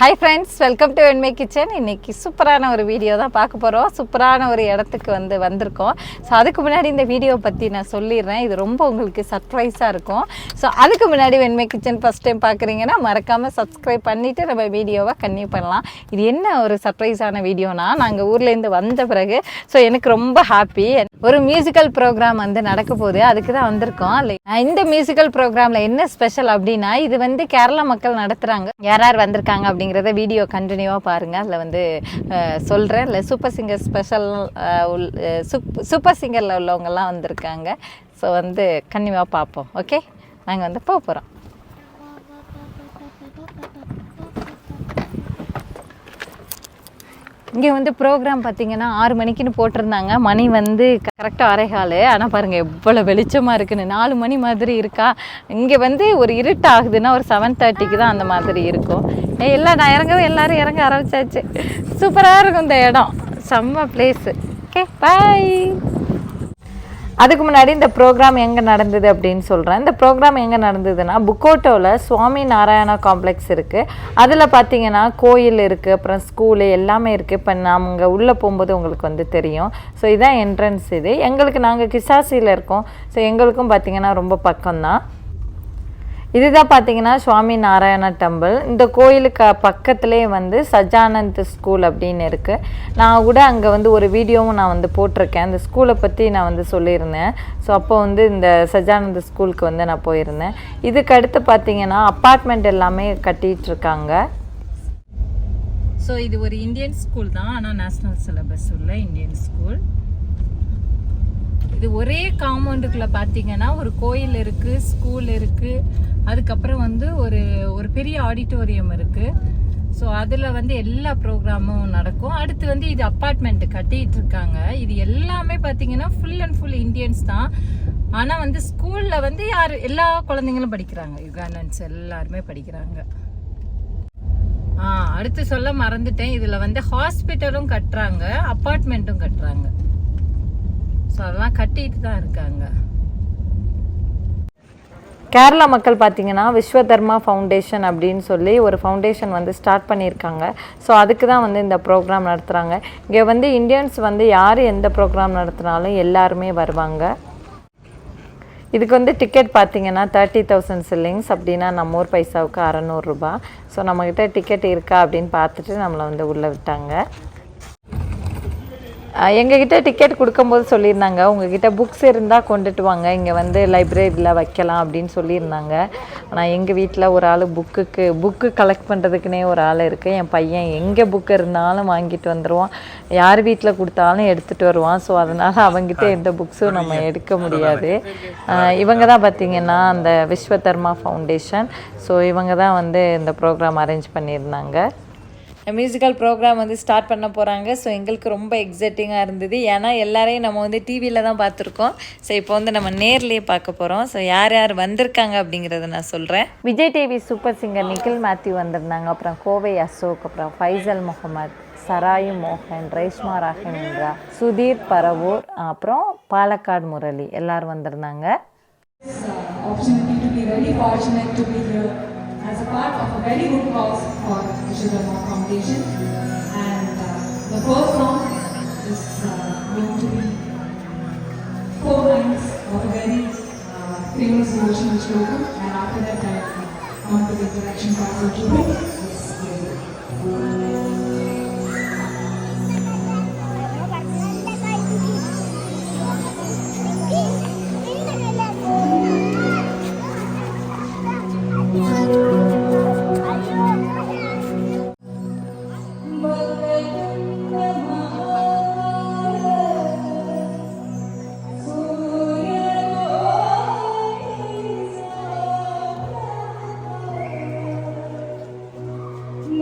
Hi friends, welcome to வெண்மை kitchen. இன்றைக்கி சூப்பரான ஒரு வீடியோ தான் பார்க்க போகிறோம். சூப்பரான ஒரு இடத்துக்கு வந்திருக்கோம். ஸோ அதுக்கு முன்னாடி இந்த வீடியோவை பற்றி நான் சொல்லிடுறேன். இது ரொம்ப உங்களுக்கு சர்ப்ரைஸாக இருக்கும். ஸோ அதுக்கு முன்னாடி வெண்மை கிச்சன் ஃபஸ்ட் டைம் பார்க்குறீங்கன்னா மறக்காமல் சப்ஸ்கிரைப் பண்ணிவிட்டு நம்ம வீடியோவை கன்டினியூ பண்ணலாம். இது என்ன ஒரு சர்ப்ரைஸான வீடியோனா, நாங்கள் ஊர்லேருந்து வந்த பிறகு எனக்கு ரொம்ப ஹாப்பி. ஒரு மியூசிக்கல் ப்ரோக்ராம் நடக்க போகுது, அதுக்கு தான் வந்திருக்கோம். இந்த மியூசிக்கல் ப்ரோக்ராமில் என்ன ஸ்பெஷல் அப்படின்னா, இது கேரளா மக்கள் நடத்துகிறாங்க. யார் வந்திருக்காங்க அப்படிங்கிறத வீடியோ கண்டினியூவாக பாருங்கள். அதில் சொல்கிறேன். இல்லை சூப்பர் சிங்கர் ஸ்பெஷல் சூப்பர் சிங்கரில் உள்ளவங்கெல்லாம் வந்திருக்காங்க. ஸோ கண்டினியூவாக பார்ப்போம். ஓகே, நாங்கள் போக போகிறோம். இங்கே ப்ரோக்ராம் பார்த்திங்கன்னா 6 மணிக்குன்னு போட்டிருந்தாங்க. மணி கரெக்டாக 6:15. ஆனால் பாருங்கள் எவ்வளோ வெளிச்சமாக இருக்குன்னு. 4 மணி மாதிரி இருக்கா. இங்கே ஒரு இருட்டு ஆகுதுன்னா ஒரு 7:30க்கு தான் அந்த மாதிரி இருக்கும். எல்லாம் நான் எல்லோரும் இறங்க ஆரம்பிச்சாச்சு. சூப்பராக இருக்கும் இந்த இடம், செம்ம பிளேஸு. ஓகே, பாய். அதுக்கு முன்னாடி இந்த ப்ரோக்ராம் எங்கே நடந்தது அப்படின்னு சொல்கிறேன். இந்த ப்ரோக்ராம் எங்கே நடந்ததுன்னா, புக்கோட்டோவில் சுவாமி நாராயணா காம்ப்ளெக்ஸ் இருக்குது. அதில் பார்த்தீங்கன்னா கோயில் இருக்குது, அப்புறம் ஸ்கூலு எல்லாமே இருக்குது. இப்போ நாங்கள் உள்ளே போகும்போது உங்களுக்கு தெரியும். ஸோ இதுதான் என்ட்ரன்ஸ். நாங்கள் கிசாசியில் இருக்கோம். ஸோ எங்களுக்கும் பார்த்திங்கன்னா ரொம்ப பக்கம்தான். இதுதான் பார்த்தீங்கன்னா சுவாமி நாராயணா டெம்பிள். இந்த கோயிலுக்கு பக்கத்துலேயே சஜானந்த் ஸ்கூல் அப்படின்னு இருக்குது. நான் கூட அங்கே ஒரு வீடியோவும் நான் போட்டிருக்கேன். இந்த ஸ்கூலை பற்றி நான் சொல்லியிருந்தேன். ஸோ அப்போ இந்த சஜானந்த் ஸ்கூலுக்கு நான் போயிருந்தேன். இதுக்கு அடுத்து பார்த்தீங்கன்னா அப்பார்ட்மெண்ட் எல்லாமே கட்டிகிட்ருக்காங்க. ஸோ இது ஒரு இந்தியன் ஸ்கூல் தான், ஆனால் நேஷ்னல் சிலபஸ் உள்ள இந்தியன் ஸ்கூல். இது ஒரே காம்பவுண்டுக்குள்ளே பார்த்தீங்கன்னா ஒரு கோயில் இருக்குது, ஸ்கூல் இருக்குது, அதுக்கப்புறம் ஒரு பெரிய ஆடிட்டோரியம் இருக்குது. ஸோ அதில் எல்லா ப்ரோக்ராமும் நடக்கும். அடுத்து இது அப்பார்ட்மெண்ட் கட்டிகிட்டு இருக்காங்க. இது எல்லாமே பார்த்தீங்கன்னா ஃபுல் அண்ட் ஃபுல் இந்தியன்ஸ் தான். ஆனால் ஸ்கூலில் யார் எல்லா குழந்தைங்களும் படிக்கிறாங்க. யுகாண்டன்ஸ் எல்லாருமே படிக்கிறாங்க. அடுத்து சொல்ல மறந்துட்டேன். இதில் ஹாஸ்பிட்டலும் கட்டுறாங்க, அப்பார்ட்மெண்ட்டும் கட்டுறாங்க. ஸோ அதெல்லாம் கட்டிட்டு தான் இருக்காங்க. கேரளா மக்கள் பார்த்திங்கன்னா விஸ்வதர்மா ஃபவுண்டேஷன் அப்படின்னு சொல்லி ஒரு ஃபவுண்டேஷன் ஸ்டார்ட் பண்ணியிருக்காங்க. ஸோ அதுக்கு தான் இந்த ப்ரோக்ராம் நடத்துகிறாங்க. இங்கே இந்தியன்ஸ் யார் எந்த ப்ரோக்ராம் நடத்தினாலும் எல்லாருமே வருவாங்க. இதுக்கு டிக்கெட் பார்த்திங்கன்னா 30,000 shillings, அப்படின்னா நம்ம ஊர் பைசாவுக்கு 600 ரூபா. ஸோ நம்மக்கிட்ட டிக்கெட் இருக்கா அப்படின்னு பார்த்துட்டு நம்மளை உள்ளே விட்டாங்க. எங்ககிட்ட டிக்கெட் கொடுக்கும்போது சொல்லியிருந்தாங்க, உங்ககிட்ட புக்ஸ் இருந்தால் கொண்டுட்டு வாங்க, இங்கே லைப்ரரியில் வைக்கலாம் அப்படின்னு சொல்லியிருந்தாங்க. ஆனால் எங்கள் வீட்டில் ஒரு ஆள் புக்கு கலெக்ட் பண்ணுறதுக்குனே ஒரு ஆள் இருக்குது. என் பையன் எங்கே புக்கு இருந்தாலும் வாங்கிட்டு வந்துடுவான், யார் வீட்டில் கொடுத்தாலும் எடுத்துகிட்டு வருவான். ஸோ அதனால் அவங்ககிட்ட எந்த புக்ஸும் நம்ம எடுக்க முடியாது. இவங்க தான் பார்த்திங்கன்னா அந்த விஸ்வதர்மா ஃபவுண்டேஷன். ஸோ இவங்க தான் இந்த ப்ரோக்ராம் அரேஞ்ச் பண்ணியிருந்தாங்க. மியூசிக்கல் ப்ரோக்ராம் ஸ்டார்ட் பண்ண போகிறாங்க. ஸோ எங்களுக்கு ரொம்ப எக்ஸைட்டிங்காக இருந்தது. ஏன்னா எல்லாரையும் நம்ம டிவியில் தான் பார்த்துருக்கோம். ஸோ இப்போ நம்ம நேர்லேயே பார்க்க போகிறோம். ஸோ யார் யார் வந்திருக்காங்க அப்படிங்கிறத நான் சொல்கிறேன். Vijay TV super singer Nikhil Matthew வந்திருந்தாங்க. அப்புறம் கோவை அசோக், அப்புறம் ஃபைசல் முகமது, சராயு மோகன், ரேஷ்மா ராகவேந்திரா, சுதீர் பரவூர், அப்புறம் பாலக்காடு முரளி எல்லாரும் வந்திருந்தாங்க. As a part of a very good cause for Vishwadharma Foundation, and the first song is going to be 4 lines of a very famous devotional shloka, and after that I want to give the direction part to you.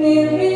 Mary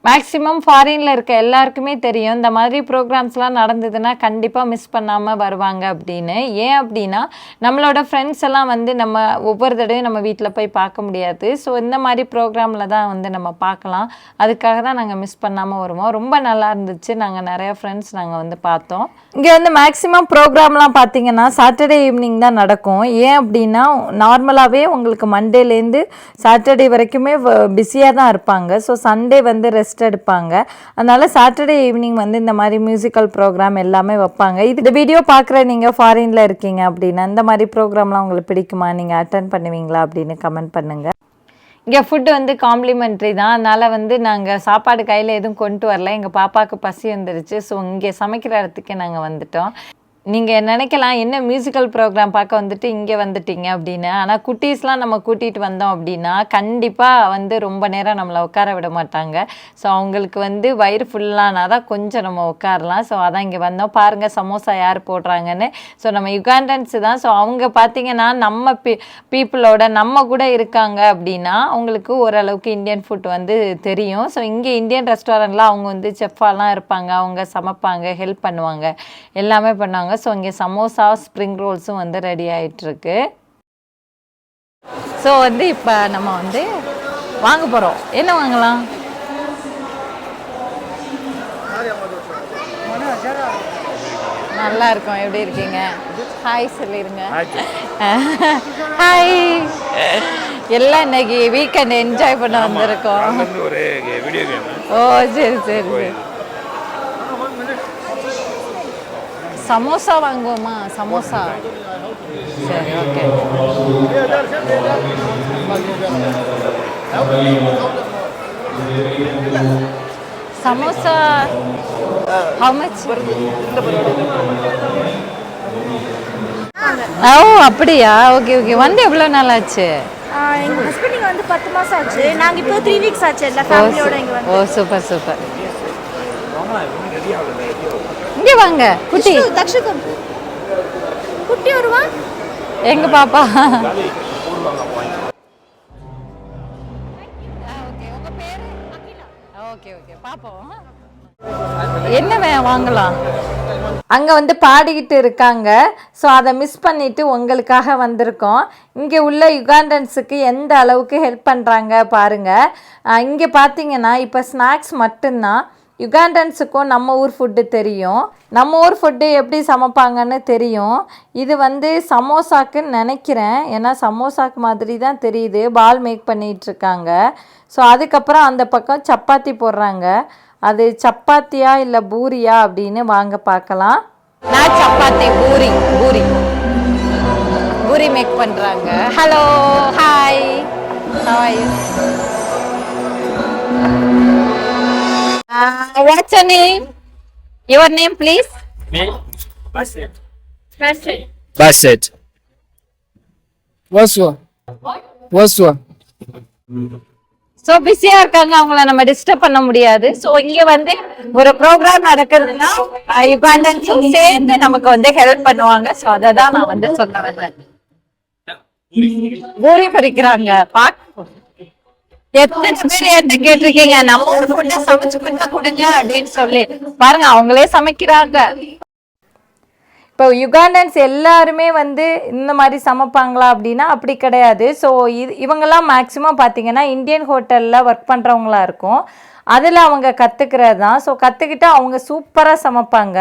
maximum ஃபாரினில் இருக்க எல்லாருக்குமே தெரியும் இந்த மாதிரி ப்ரோக்ராம்ஸ்லாம் நடந்ததுன்னா கண்டிப்பாக miss பண்ணாமல் வருவாங்க அப்படின்னு. ஏன் அப்படின்னா நம்மளோட ஃப்ரெண்ட்ஸ் எல்லாம் வந்து நம்ம ஒவ்வொரு தடவையும் நம்ம வீட்டில் போய் பார்க்க முடியாது. ஸோ இந்த மாதிரி ப்ரோக்ராமில் தான் வந்து நம்ம பார்க்கலாம். அதுக்காக தான் நாங்கள் மிஸ் பண்ணாமல் வருவோம். ரொம்ப நல்லா இருந்துச்சு. நாங்கள் நிறையா ஃப்ரெண்ட்ஸ் நாங்கள் வந்து பார்த்தோம். இங்கே வந்து மேக்ஸிமம் ப்ரோக்ராம்லாம் பார்த்தீங்கன்னா சாட்டர்டே ஈவினிங் தான் நடக்கும். ஏன் அப்படின்னா நார்மலாகவே உங்களுக்கு மண்டேலேருந்து சாட்டர்டே வரைக்குமே பிஸியாக தான் இருப்பாங்க. ஸோ சண்டே வந்து ரெஸ்ட் எடுப்பாங்க. அதனால சாட்டர்டே ஈவினிங் வந்து இந்த மாதிரி மியூசிக்கல் ப்ரோக்ராம் எல்லாமே வைப்பாங்க. இந்த வீடியோ பார்க்குற நீங்கள் ஃபாரினில் இருக்கீங்க அப்படின்னா இந்த மாதிரி ப்ரோக்ராம்லாம் உங்களுக்கு பிடிக்குமா, நீங்கள் அட்டென்ட் பண்ணுவீங்களா அப்படின்னு கமெண்ட் பண்ணுங்கள். இங்கே ஃபுட்டு வந்து காம்ப்ளிமெண்ட்ரி தான். அதனால் வந்து நாங்கள் சாப்பாடு கையில் எதுவும் கொண்டு வரல. எங்கள் பாப்பாவுக்கு பசி வந்துருச்சு. ஸோ இங்கே சமைக்கிற இடத்துக்கே நாங்கள் வந்துட்டோம். நீங்கள் நினைக்கலாம் என்ன மியூசிக்கல் ப்ரோக்ராம் பார்க்க வந்துட்டு இங்கே வந்துட்டீங்க அப்படின்னு. ஆனால் குட்டீஸ்லாம் நம்ம கூட்டிகிட்டு வந்தோம் அப்படின்னா கண்டிப்பாக வந்து ரொம்ப நேரம் நம்மளை உட்கார விட மாட்டாங்க. ஸோ அவங்களுக்கு வந்து வயிறு ஃபுல்லானா தான் கொஞ்சம் நம்ம உட்காரலாம். ஸோ அதான் இங்கே வந்தோம். பாருங்கள் சமோசா யார் போடுறாங்கன்னு. ஸோ நம்ம யுகாண்டன்ஸு தான். ஸோ அவங்க பார்த்திங்கன்னா நம்ம பீப்புளோட நம்ம கூட இருக்காங்க அப்படின்னா அவங்களுக்கு ஓரளவுக்கு இந்தியன் ஃபுட் வந்து தெரியும். ஸோ இங்கே இந்தியன் ரெஸ்டாரண்ட்டில் அவங்க வந்து செஃப்பாலாம் இருப்பாங்க. அவங்க சமைப்பாங்க, ஹெல்ப் பண்ணுவாங்க, எல்லாமே பண்ணுவாங்க. ஸோ இங்கே சமோசா ஸ்ப்ரிங் ரோல்ஸும் வந்து ரெடி ஆகிட்டுருக்கு. ஸோ வந்து இப்போ நம்ம வந்து வாங்க போகிறோம். என்ன வாங்கலாம்? நல்லா இருக்கும். எப்படி இருக்கீங்க? ஹாய் சொல்லிடுங்க. ஹாய். எல்லாம் இன்னைக்கு வீக்கெண்ட் என்ஜாய் பண்ண வந்திருக்கோம். ஓ சரி சரி சரி. சமோசா வாங்குவோமா? சமோசா சரி ஓகே. Samosa how much? ஓ அப்படியா? Okay okay. வந்து எவ்வளோ நாள் ஆச்சு? எங்கள் ஹஸ்பண்ட் இங்கே வந்து 10 மாதம் ஆச்சு. நாங்கள் இப்போ 3 வீக்ஸ் ஆச்சு எல்லா ஃபேமிலியோட இங்கே வந்து. ஓ சூப்பர் சூப்பர். இங்கே வாங்க குட்டி. தக்ஷகம் குட்டி வருவா எங்க பாப்பா. ஓகே ஓகே பாப்போம். என்ன வாங்கலாம்? அங்கே வந்து பாடிக்கிட்டு இருக்காங்க. ஸோ அதை மிஸ் பண்ணிவிட்டு உங்களுக்காக வந்திருக்கோம். இங்கே உள்ள யுகாண்டன்ஸுக்கு எந்த அளவுக்கு ஹெல்ப் பண்ணுறாங்க பாருங்கள். இங்கே பார்த்தீங்கன்னா இப்போ ஸ்நாக்ஸ் மட்டும்தான். யுகாண்டன்ஸுக்கும் நம்ம ஊர் ஃபுட்டு தெரியும். நம்ம ஊர் ஃபுட்டு எப்படி சமைப்பாங்கன்னு தெரியும். இது வந்து சமோசாக்குன்னு நினைக்கிறேன். ஏன்னா சமோசாக்கு மாதிரி தான் தெரியுது. பால் மேக் பண்ணிகிட்ருக்காங்க. ஸோ அதுக்கப்புறம் அந்த பக்கம் சப்பாத்தி போடுறாங்க. அது சப்பாத்தியா இல்லை பூரியா அப்படின்னு வாங்க பார்க்கலாம். நான் சப்பாத்தி பூரி பூரி பூரி மேக் பண்ணுறாங்க. Hello hi hi. What's your name? Your name, please. Me? Basit. Basit. Basit. What's one? What's one? So பிஸியாக இருக்காங்க, அவங்கள நம்ம டிஸ்டர்ப் பண்ண முடியாது. ஸோ இங்கே வந்து ஒரு ப்ரோக்ராம் நடக்கிறதுனா யுகாண்டன்ஸும் சேர்ந்து நமக்கு வந்து ஹெல்ப் பண்ணுவாங்க. ஸோ அதை தான் நான் வந்து சொல்ல வந்தேன். பூரி பறிக்கிறாங்க. எத்தனை பேர் என்ன கேட்டிருக்கீங்க நம்ம ஒரு ஃபுட்டை சமைச்சு கொடுங்க அப்படின்னு சொல்லி. பாருங்க அவங்களே சமைக்கிறாங்க. இப்போ யுகாண்டன்ஸ் எல்லாருமே வந்து இந்த மாதிரி சமைப்பாங்களா அப்படின்னா அப்படி கிடையாது. ஸோ இவங்கெல்லாம் மேக்ஸிமம் பார்த்தீங்கன்னா இந்தியன் ஹோட்டலில் ஒர்க் பண்ணுறவங்களா இருக்கும். அதில் அவங்க கற்றுக்கிறது தான். ஸோ கற்றுக்கிட்டு அவங்க சூப்பராக சமைப்பாங்க.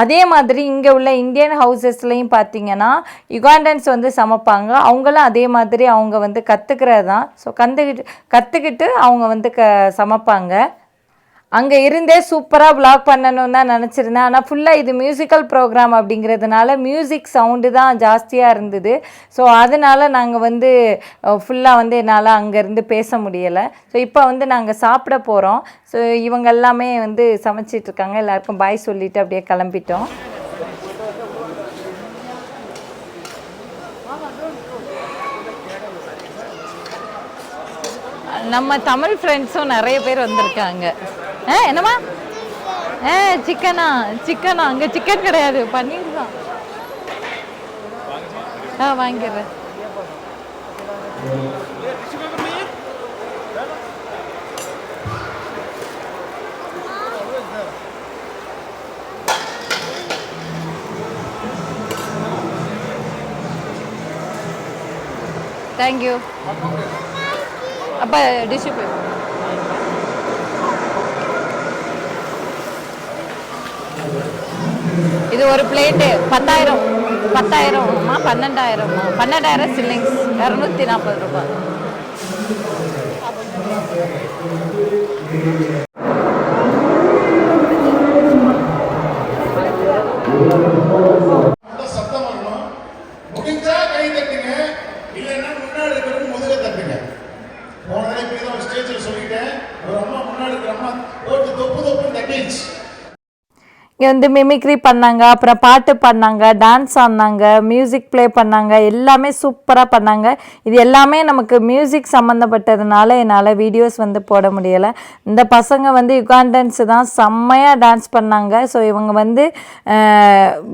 அதே மாதிரி இங்கே உள்ள இந்தியன் ஹவுசஸ்லையும் பார்த்தீங்கன்னா யுகாண்டன்ஸ் வந்து சமைப்பாங்க. அவங்களும் அதே மாதிரி அவங்க வந்து கற்றுக்கிறது தான். ஸோ கற்றுக்கிட்டு அவங்க வந்து சமைப்பாங்க. அங்கே இருந்தே சூப்பராக விளாக் பண்ணணும்னு தான் நினச்சிருந்தேன். ஆனால் ஃபுல்லாக இது மியூசிக்கல் ப்ரோக்ராம் அப்படிங்கிறதுனால மியூசிக் சவுண்டு தான் ஜாஸ்தியாக இருந்தது. ஸோ அதனால் நாங்கள் வந்து ஃபுல்லாக வந்து என்னால் அங்கேருந்து பேச முடியலை. ஸோ இப்போ வந்து நாங்கள் சாப்பிட போகிறோம். ஸோ இவங்க எல்லாமே வந்து சமைச்சிட்ருக்காங்க. எல்லாருக்கும் பாய் சொல்லிவிட்டு அப்படியே கிளம்பிட்டோம். நம்ம தமிழ் ஃப்ரெண்ட்ஸும் நிறைய பேர் வந்திருக்காங்க. என்னம்மா சிக்கனா? அங்கே சிக்கன் கிடையாது, பன்னீர் தான். வாங்கிடுறேன். தேங்க்யூ. அப்போ டிஷ்யூ இது ஒரு பிளேட்டு 10,000 10,000மா 12,000 சில்லிங்ஸ் 240 ரூபாய். சத்தம் வரணும். முடிஞ்சா கை தட்டுங்க, இல்லைன்னா முன்னாடி இருக்கிறவங்க முதுக தட்டுங்க. போன தடவை ஒரு ஸ்டேஜில் சொல்லிட்டேன், ஒரு அம்மா முன்னாடி இருக்கிற அம்மா போட்டு தொப்புன்னு தட்டிச்சு. இங்கே வந்து மிமிக்ரி பண்ணாங்க, அப்புறம் பாட்டு பண்ணாங்க, டான்ஸ் ஆடினாங்க, மியூசிக் ப்ளே பண்ணாங்க, எல்லாமே சூப்பராக பண்ணாங்க. இது எல்லாமே நமக்கு மியூசிக் சம்மந்தப்பட்டதுனால என்னால் வீடியோஸ் வந்து போட முடியலை. இந்த பசங்க வந்து யுகாண்டன்ஸ் தான், செம்மையாக டான்ஸ் பண்ணாங்க. ஸோ இவங்க வந்து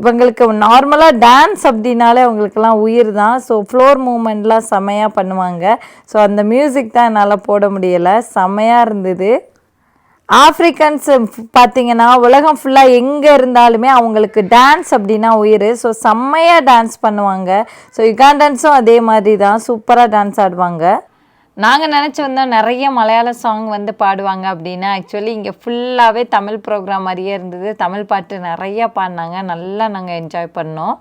இவங்களுக்கு நார்மலாக டான்ஸ் அப்படின்னாலே அவங்களுக்கெல்லாம் உயிர் தான். ஸோ ஃப்ளோர் மூமெண்ட்லாம் செம்மையாக பண்ணுவாங்க. ஸோ அந்த மியூசிக் தான் என்னால் போட முடியலை, செம்மையாக இருந்தது. ஆஃப்ரிக்கன்ஸ் பார்த்திங்கன்னா உலகம் ஃபுல்லாக எங்கே இருந்தாலுமே அவங்களுக்கு டான்ஸ் அப்படின்னா உயிர். ஸோ செம்மையாக டான்ஸ் பண்ணுவாங்க. ஸோ யுகாண்டன்ஸும் அதே மாதிரி தான், சூப்பராக டான்ஸ் ஆடுவாங்க. நாங்கள் நினச்சி வந்தோம் நிறைய மலையாள சாங் வந்து பாடுவாங்க அப்படின்னு. ஆக்சுவலி இங்கே ஃபுல்லாகவே தமிழ் ப்ரோக்ராம் மாதிரியே இருந்தது. தமிழ் பாட்டு நிறையா பாடினாங்க, நல்லா நாங்கள் என்ஜாய் பண்ணோம்.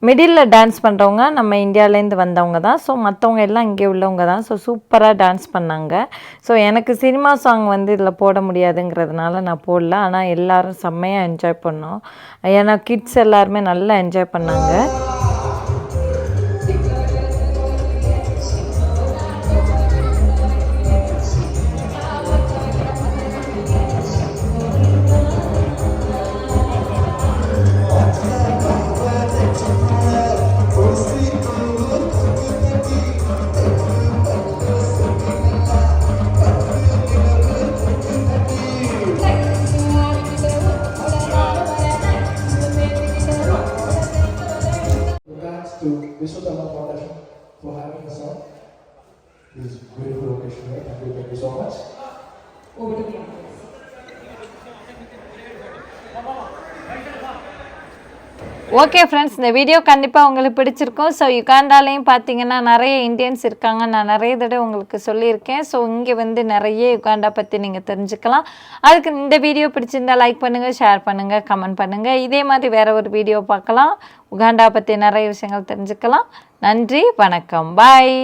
மிடில் டான்ஸ் பண்ணுறவங்க நம்ம இந்தியாவிலேருந்து வந்தவங்க தான். ஸோ மற்றவங்க எல்லாம் இங்கே உள்ளவங்க தான். ஸோ சூப்பராக டான்ஸ் பண்ணாங்க. ஸோ எனக்கு சினிமா சாங் வந்து இதில் போட முடியாதுங்கிறதுனால நான் போடல. ஆனால் எல்லோரும் செம்மையாக என்ஜாய் பண்ணோம். ஏன்னா கிட்ஸ் எல்லாருமே நல்லா என்ஜாய் பண்ணாங்க. To Viswatama Foundation for having us on this beautiful occasion here. Thank you so much. Over to you. Okay friends, இந்த வீடியோ கண்டிப்பாக உங்களுக்கு பிடிச்சிருக்கும். ஸோ யுகாண்டாலையும் பார்த்தீங்கன்னா நிறைய இந்தியன்ஸ் இருக்காங்க. நான் நிறைய தடவை உங்களுக்கு சொல்லியிருக்கேன். ஸோ இங்கே வந்து நிறைய யுகாண்டா பற்றி நீங்கள் தெரிஞ்சுக்கலாம். அதுக்கு இந்த வீடியோ பிடிச்சிருந்தா லைக் பண்ணுங்கள், ஷேர் பண்ணுங்கள், கமெண்ட் பண்ணுங்கள். இதே மாதிரி வேறு ஒரு வீடியோ பார்க்கலாம். உகாண்டா பற்றி நிறைய விஷயங்கள் தெரிஞ்சுக்கலாம். நன்றி, வணக்கம், பாய்.